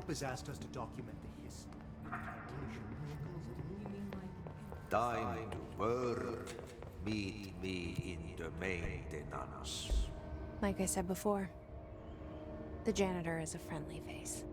Pope has asked us to document the history. Time to work. Meet me in Domain de Nanos. Like I said before, the janitor is a friendly face.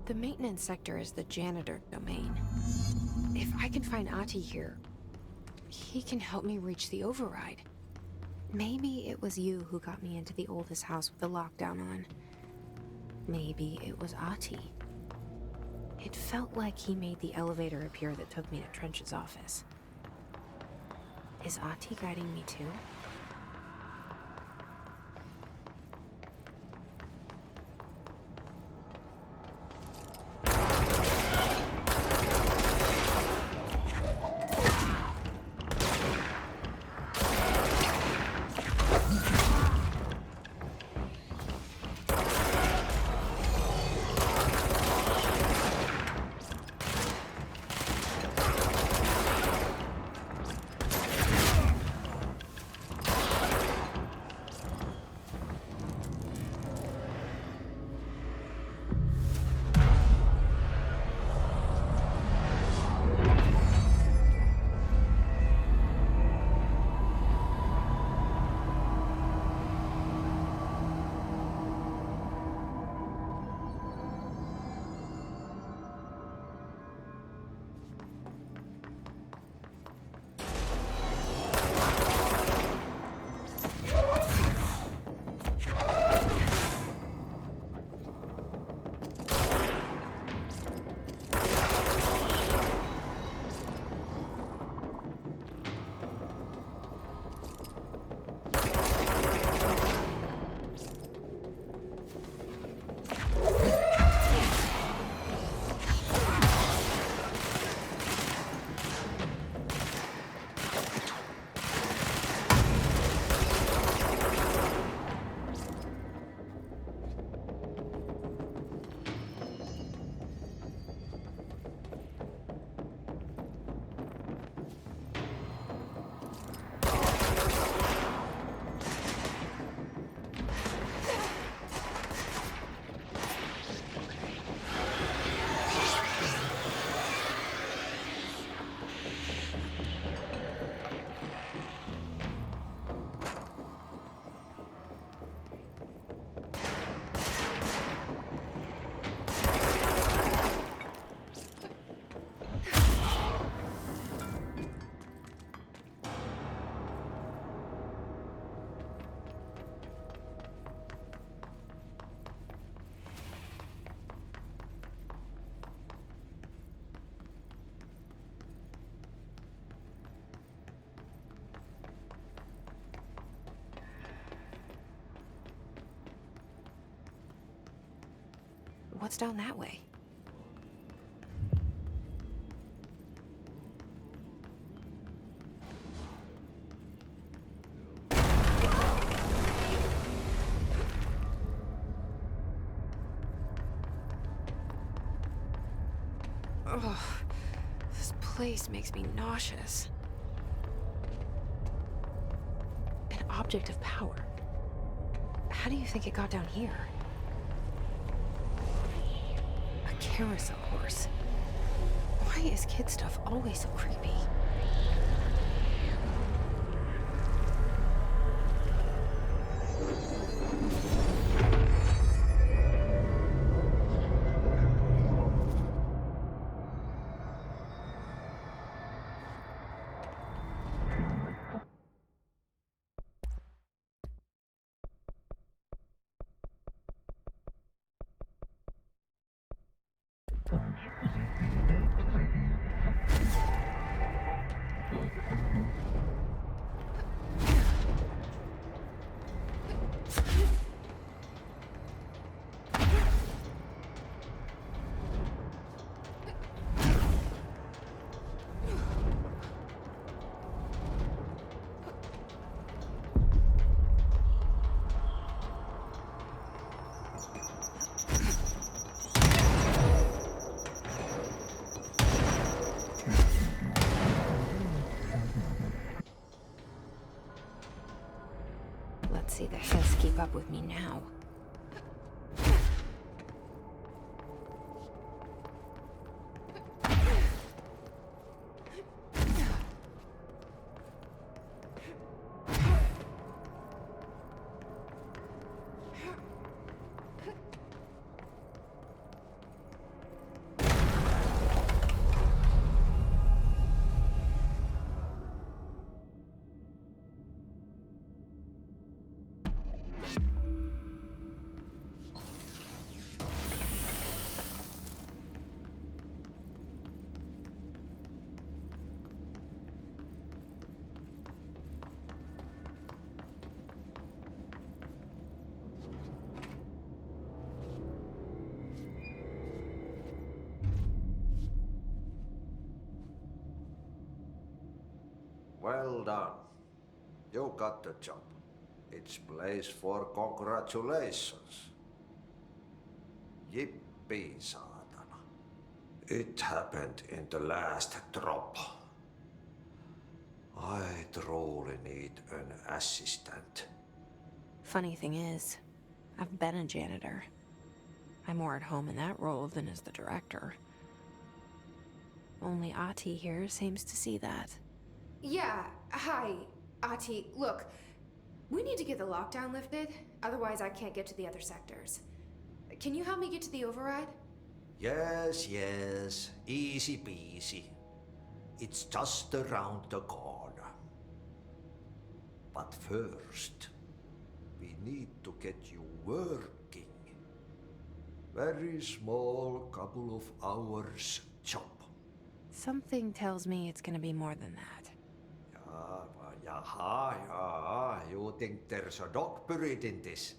The maintenance sector is the janitor domain. If I can find Ahti here, he can help me reach the override. Maybe it was you who got me into the oldest house with the lockdown on. Maybe it was Ahti. It felt like he made the elevator appear that took me to Trench's office. Is Ahti guiding me too? What's down that way? Ugh, this place makes me nauseous. An object of power. How do you think it got down here? Carousel horse. Why is kid stuff always so creepy? Hopefully the Hiss keep up with me now. Well done. You got the job. It's place for congratulations. Yippee, saatana. It happened in the last drop. I truly need an assistant. Funny thing is, I've been a janitor. I'm more at home in that role than as the director. Only Ahti here seems to see that. Yeah, hi, Ahti. Look, we need to get the lockdown lifted, otherwise I can't get to the other sectors. Can you help me get to the override? Yes, yes. Easy peasy. It's just around the corner. But first, we need to get you working. Very small, couple of hours job. Something tells me it's gonna be more than that. Yeah. You think there's a dog buried in this?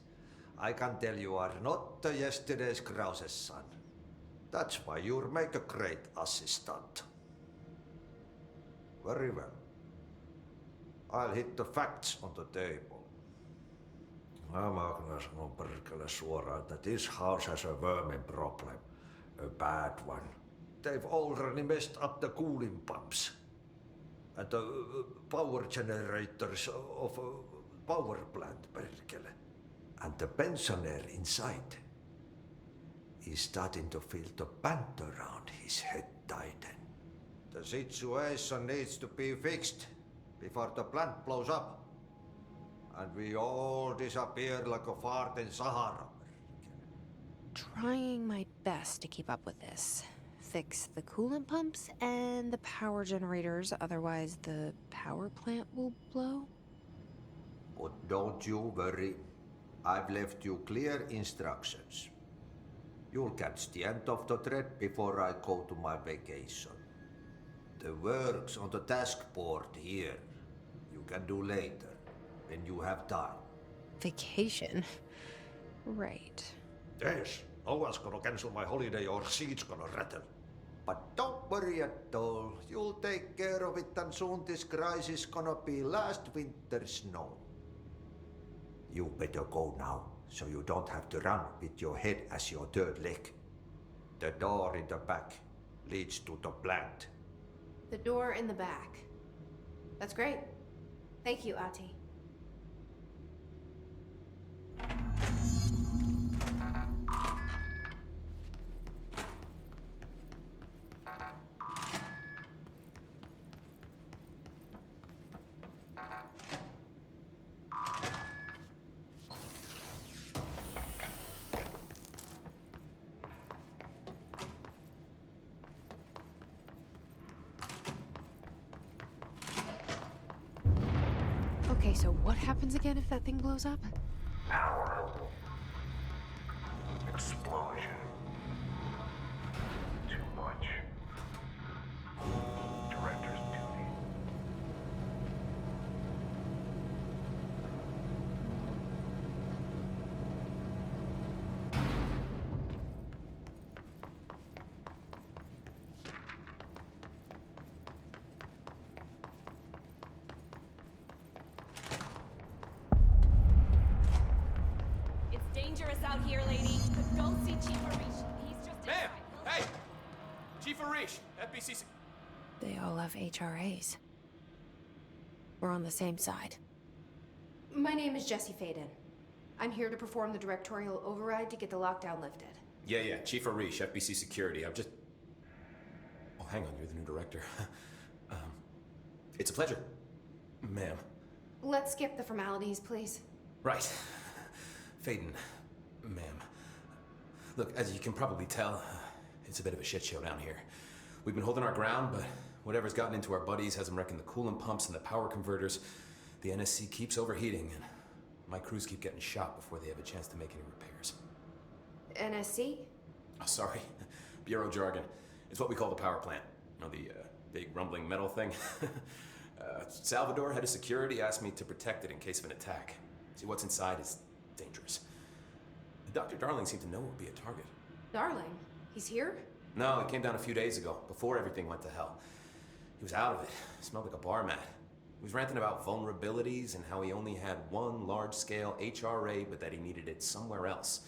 I can tell you are not yesterday's Krause's son. That's why you'll make a great assistant. Very well. I'll hit the facts on the table. Mä kyllä sanon perkele suoraan, että this house has a vermin problem. A bad one. They've already messed up the cooling pumps. And the power generators of a power plant, perkele. And the pensioner inside is starting to feel the band around his head tighten. The situation needs to be fixed before the plant blows up. And we all disappear like a fart in Sahara. Trying my best to keep up with this. Fix the coolant pumps and the power generators, otherwise the power plant will blow. But don't you worry. I've left you clear instructions. You'll catch the end of the thread before I go to my vacation. The work's on the task board here. You can do later, when you have time. Vacation? Right. Yes, no one's gonna cancel my holiday or seat's gonna rattle. But don't worry at all. You'll take care of it and soon this crisis gonna be last winter's snow. You better go now, so you don't have to run with your head as your third leg. The door in the back leads to the plant. The door in the back. That's great. Thank you, Ahti. Okay, so what happens again if that thing blows up? Power. Explosion. Too much. Director's duty. It's dangerous out here, lady. Go see Chief Arish. He's just Ma'am! inside. Hey! Chief Arish, FBCC. They all have HRAs. We're on the same side. My name is Jesse Faden. I'm here to perform the directorial override to get the lockdown lifted. Yeah, Chief Arish, FBC Security. I'm just... Oh, hang on, you're the new director. It's a pleasure, ma'am. Let's skip the formalities, please. Right. Faden, ma'am. Look, as you can probably tell, it's a bit of a shit show down here. We've been holding our ground, but whatever's gotten into our buddies has them wrecking the coolant pumps and the power converters. The NSC keeps overheating, and my crews keep getting shot before they have a chance to make any repairs. NSC? Oh, sorry. Bureau jargon. It's what we call the power plant. You know, the big rumbling metal thing? Salvador, head of security, asked me to protect it in case of an attack. See, what's inside is dangerous. Dr. Darling seemed to know it would be a target. Darling? He's here? No, he came down a few days ago, before everything went to hell. He was out of it. Smelled like a bar mat. He was ranting about vulnerabilities and how he only had one large-scale HRA, but that he needed it somewhere else.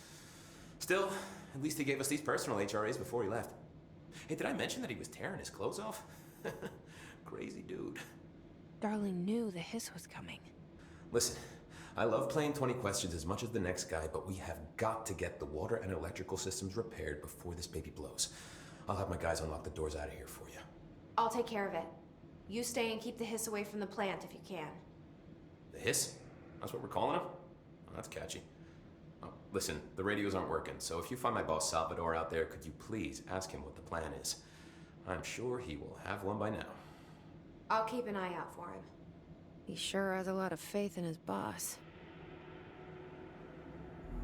Still, at least he gave us these personal HRAs before he left. Hey, did I mention that he was tearing his clothes off? Crazy dude. Darling knew the hiss was coming. Listen, I love playing 20 questions as much as the next guy, but we have got to get the water and electrical systems repaired before this baby blows. I'll have my guys unlock the doors out of here for you. I'll take care of it. You stay and keep the hiss away from the plant if you can. The hiss? That's what we're calling him? Oh, that's catchy. Oh, listen, the radios aren't working, so if you find my boss Salvador out there, could you please ask him what the plan is? I'm sure he will have one by now. I'll keep an eye out for him. He sure has a lot of faith in his boss.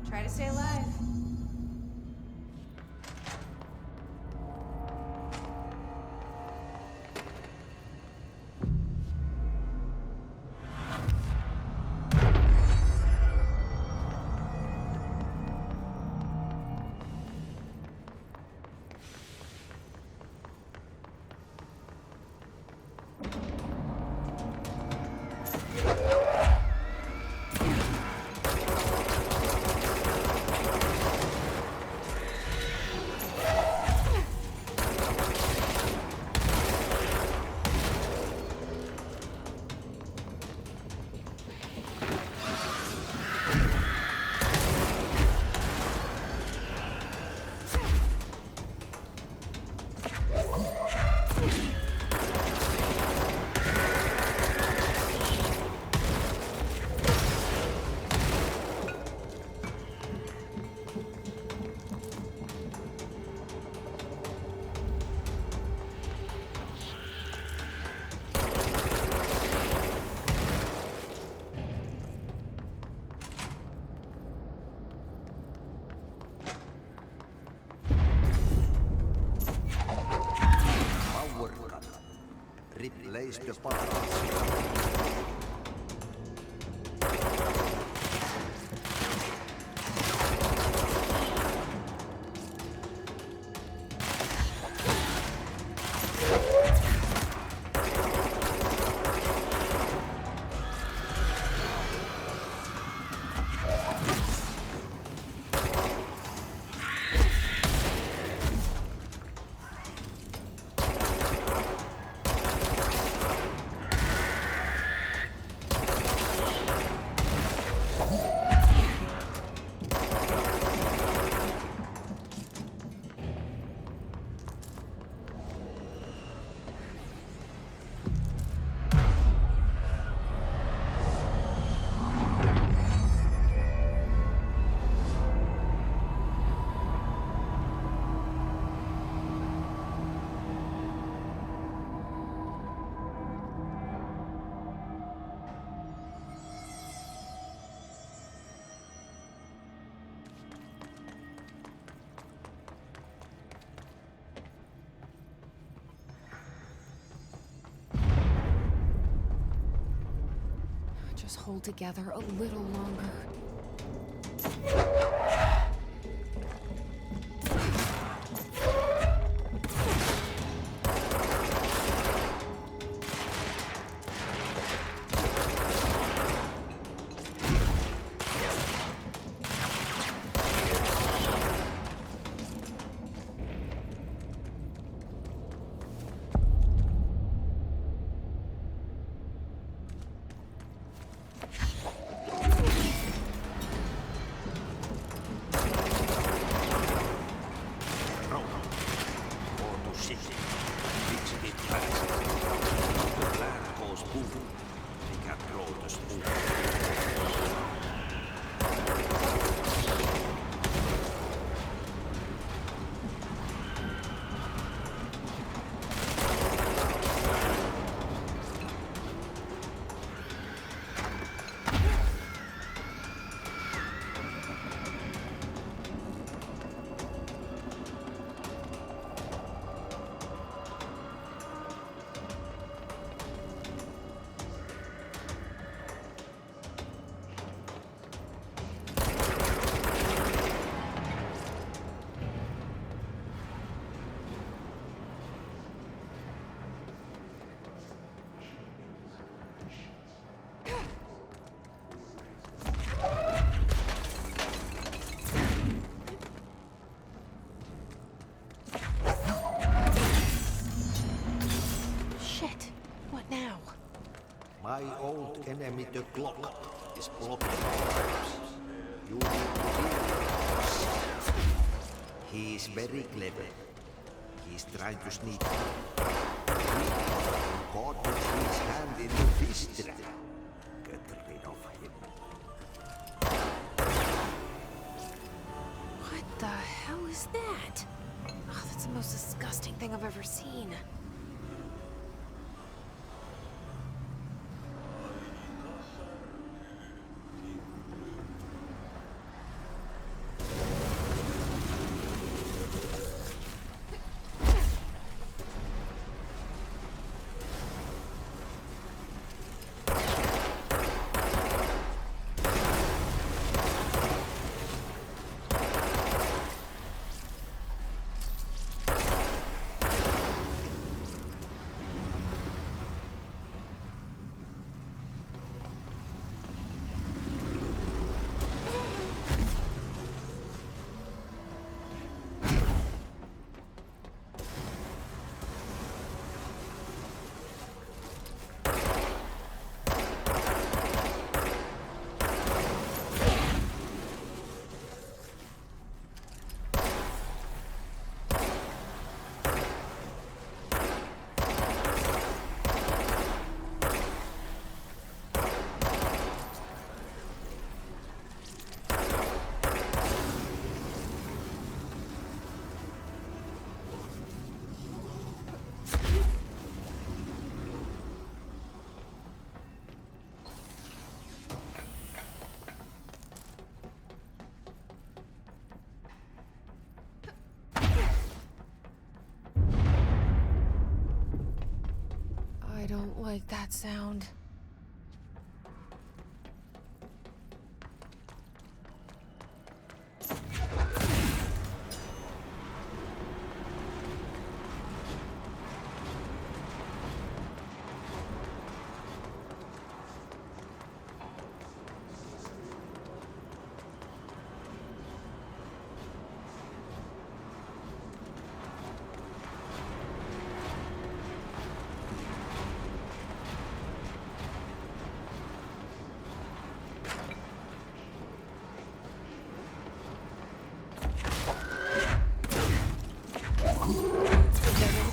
Try to stay alive. Replace the parts. Just hold together a little longer. Shit. What now? My old enemy, the clock, is blocking our lives. You need to hear. He is very clever. He is trying to sneak in. God puts his hand into his trap. Get rid of him. What the hell is that? Oh, that's the most disgusting thing I've ever seen. I don't like that sound.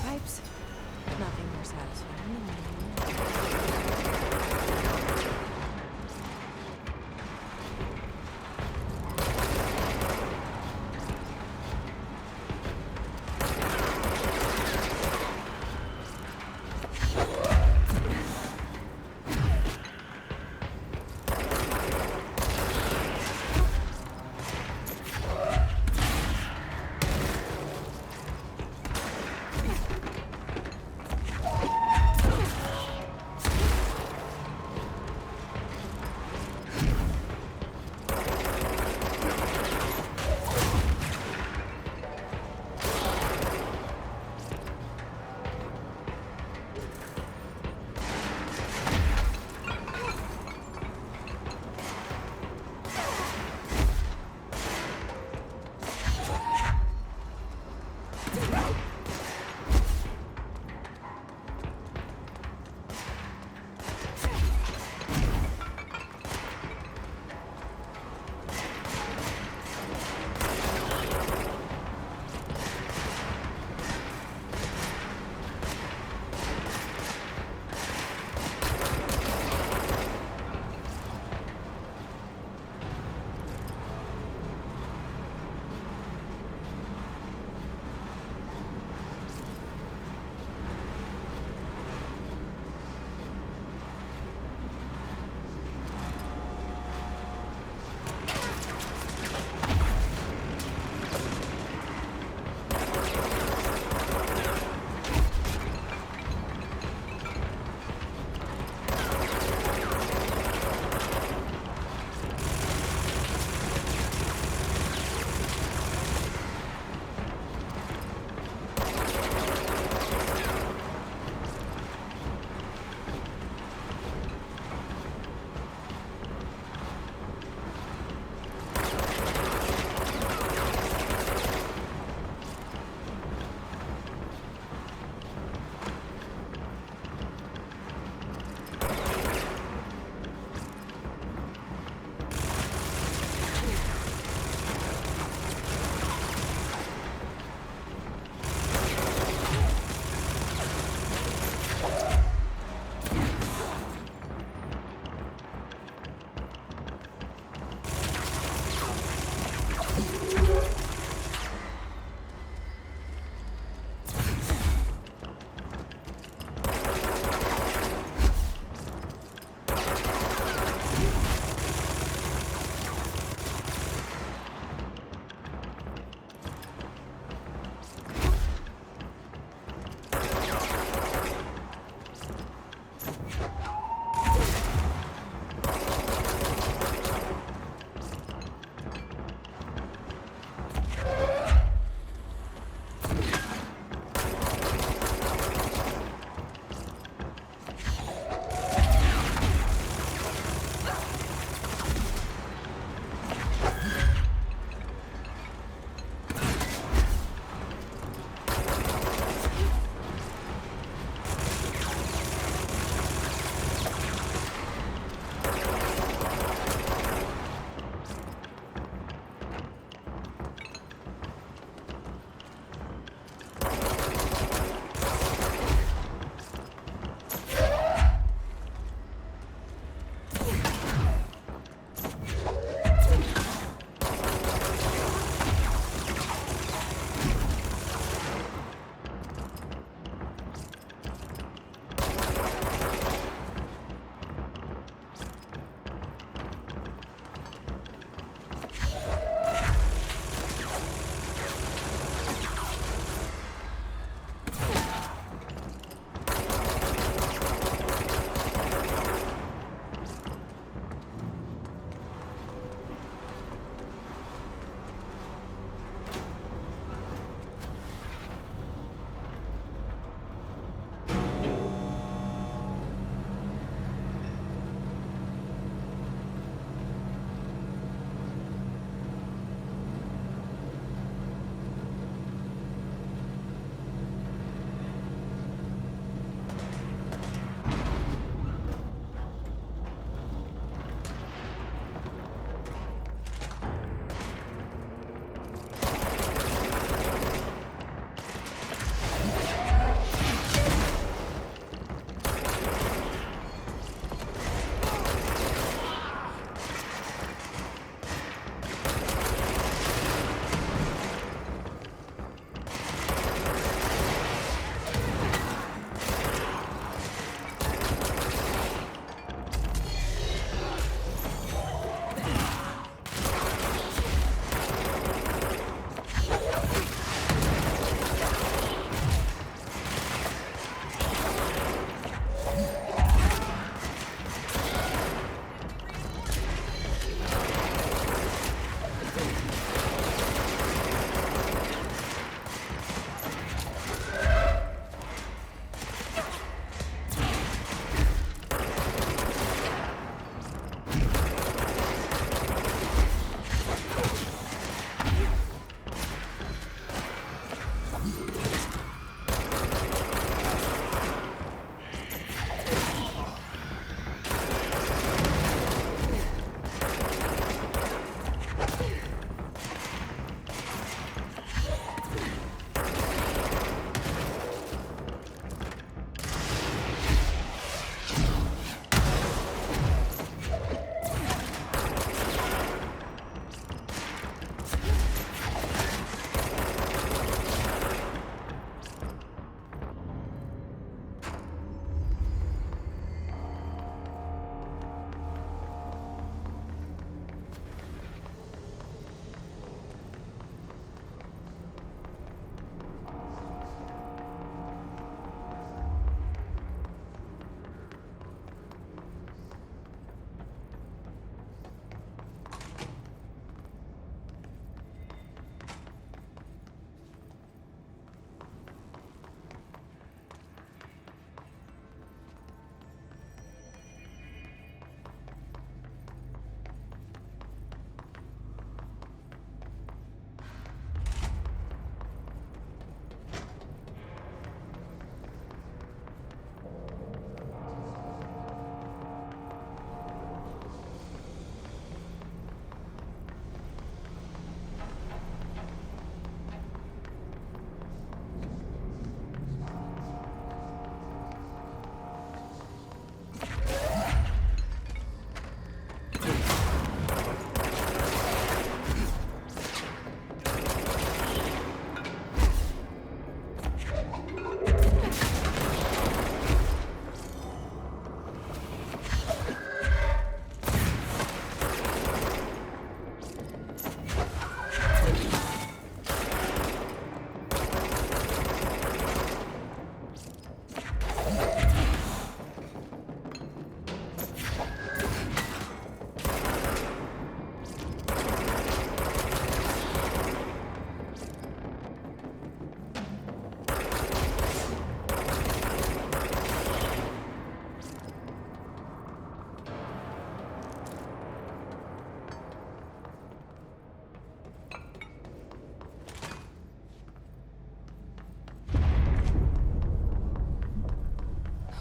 Pipes? Nothing more satisfying.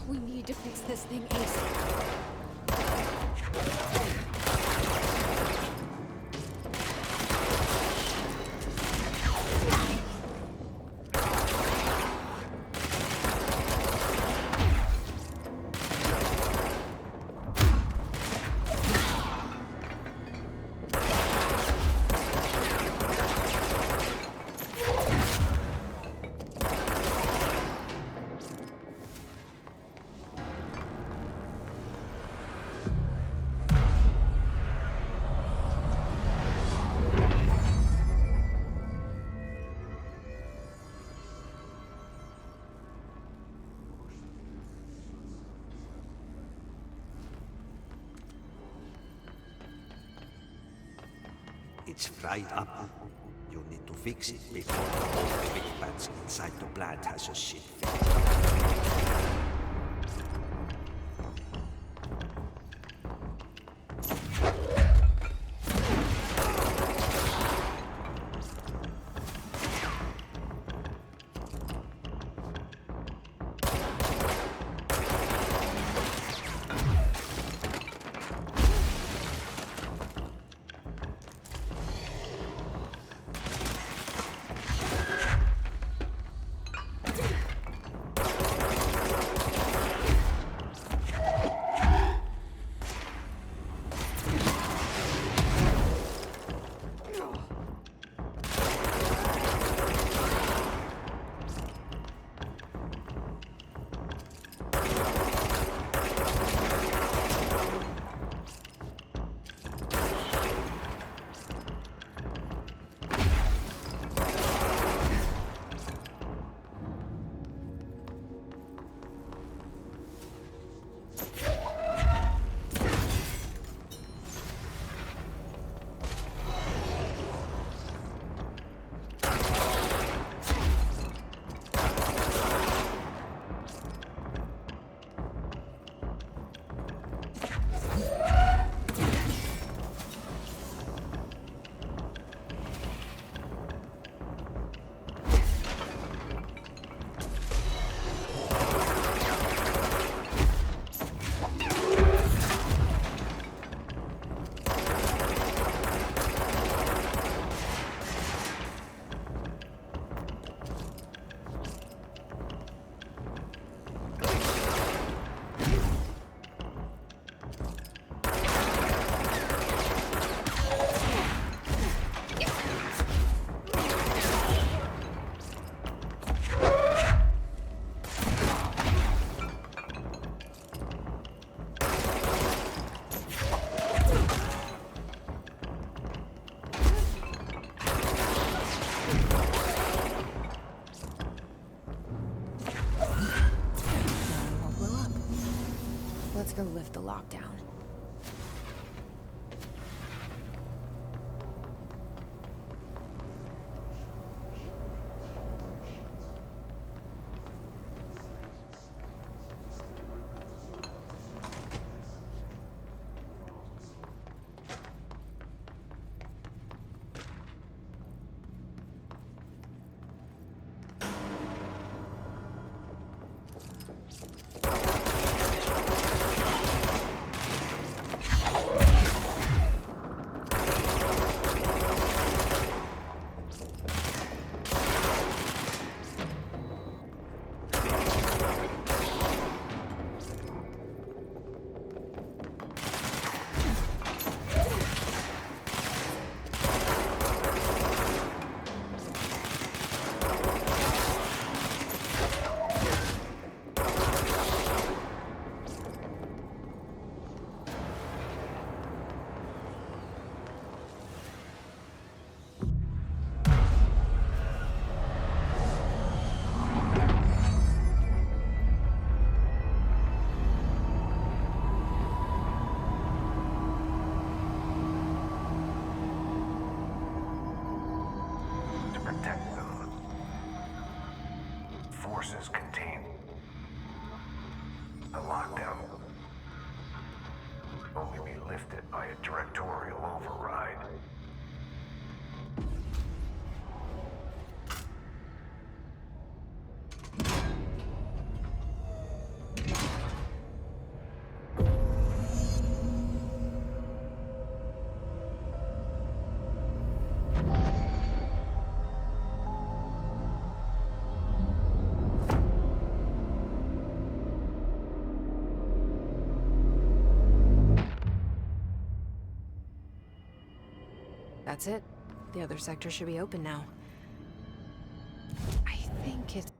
We need to fix this thing ASAP. It's fried up. You need to fix it before the whole big bats inside the plant has a shit fit. Let's go lift the lockdown. Protect them. Forces contain the lockdown. Only be lifted by a directorial override. That's it. The other sector should be open now. I think it's...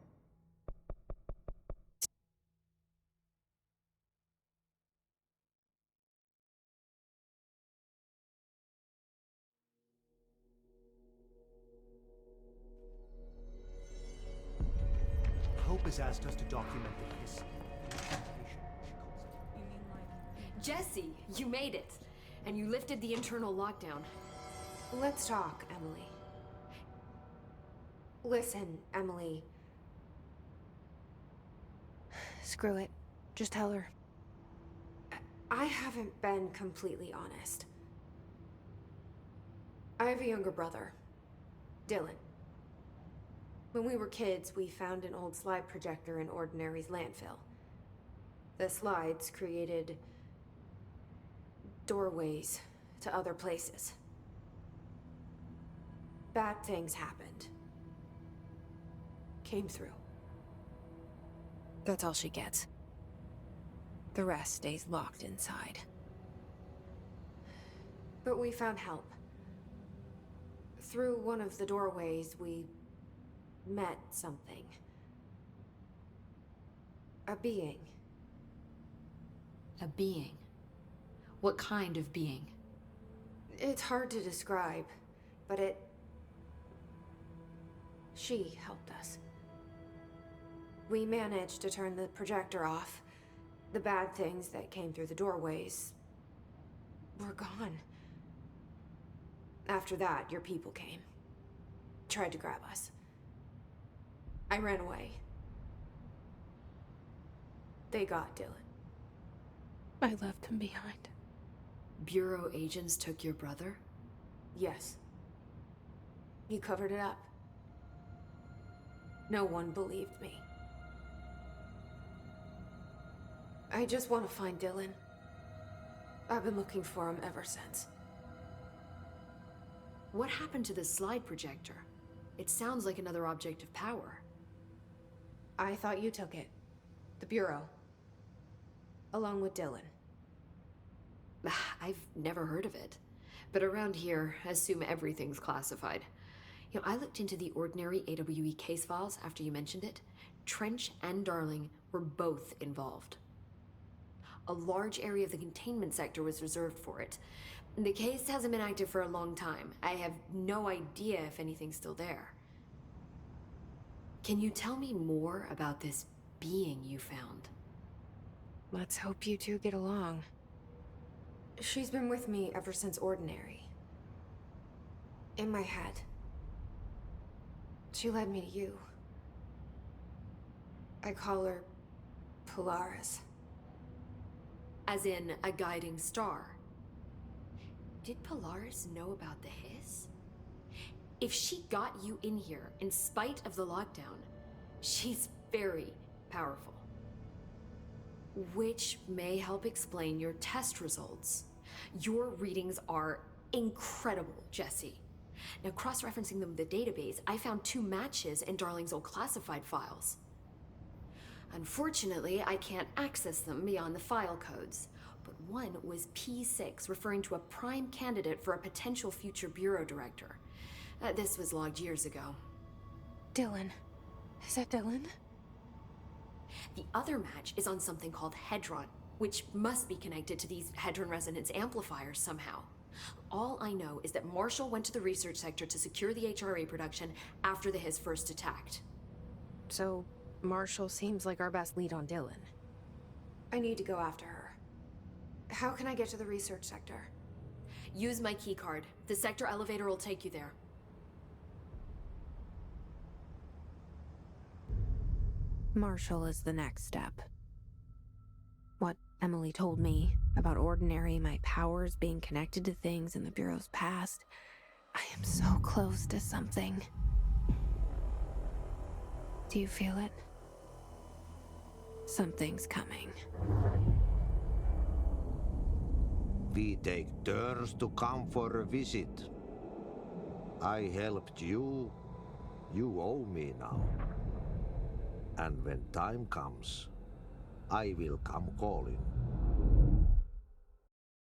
Hope has asked us to document the history. Jesse, you made it. And you lifted the internal lockdown. Let's talk, Emily. Listen, Emily. Screw it. Just tell her. I haven't been completely honest. I have a younger brother, Dylan. When we were kids, we found an old slide projector in Ordinary's landfill. The slides created doorways to other places. Bad things happened. Came through. That's all she gets. The rest stays locked inside. But we found help. Through one of the doorways, we met something. A being. A being? What kind of being? It's hard to describe, but she helped us. We managed to turn the projector off. The bad things that came through the doorways were gone. After that, your people came. Tried to grab us. I ran away. They got Dylan. I left him behind. Bureau agents took your brother? Yes. You covered it up. No one believed me. I just want to find Dylan. I've been looking for him ever since. What happened to the slide projector? It sounds like another object of power. I thought you took it. The Bureau. Along with Dylan. I've never heard of it. But around here, I assume everything's classified. You know, I looked into the Ordinary AWE case files after you mentioned it. Trench and Darling were both involved. A large area of the containment sector was reserved for it. The case hasn't been active for a long time. I have no idea if anything's still there. Can you tell me more about this being you found? Let's hope you two get along. She's been with me ever since Ordinary. In my head. She led me to you. I call her Polaris. As in a guiding star. Did Polaris know about the hiss? If she got you in here in spite of the lockdown, she's very powerful. Which may help explain your test results. Your readings are incredible, Jesse. Now, cross-referencing them with the database, I found 2 matches in Darling's old classified files. Unfortunately, I can't access them beyond the file codes. But one was P6, referring to a prime candidate for a potential future bureau director. This was logged years ago. Dylan. Is that Dylan? The other match is on something called Hedron, which must be connected to these Hedron resonance amplifiers somehow. All I know is that Marshall went to the research sector to secure the HRA production after the Hiss first attacked. So, Marshall seems like our best lead on Dylan. I need to go after her. How can I get to the research sector? Use my keycard. The sector elevator will take you there. Marshall is the next step. What Emily told me about Ordinary, my powers being connected to things in the Bureau's past, I am so close to something. Do you feel it? Something's coming. We take turns to come for a visit. I helped you. You owe me now. And when time comes, I will come calling.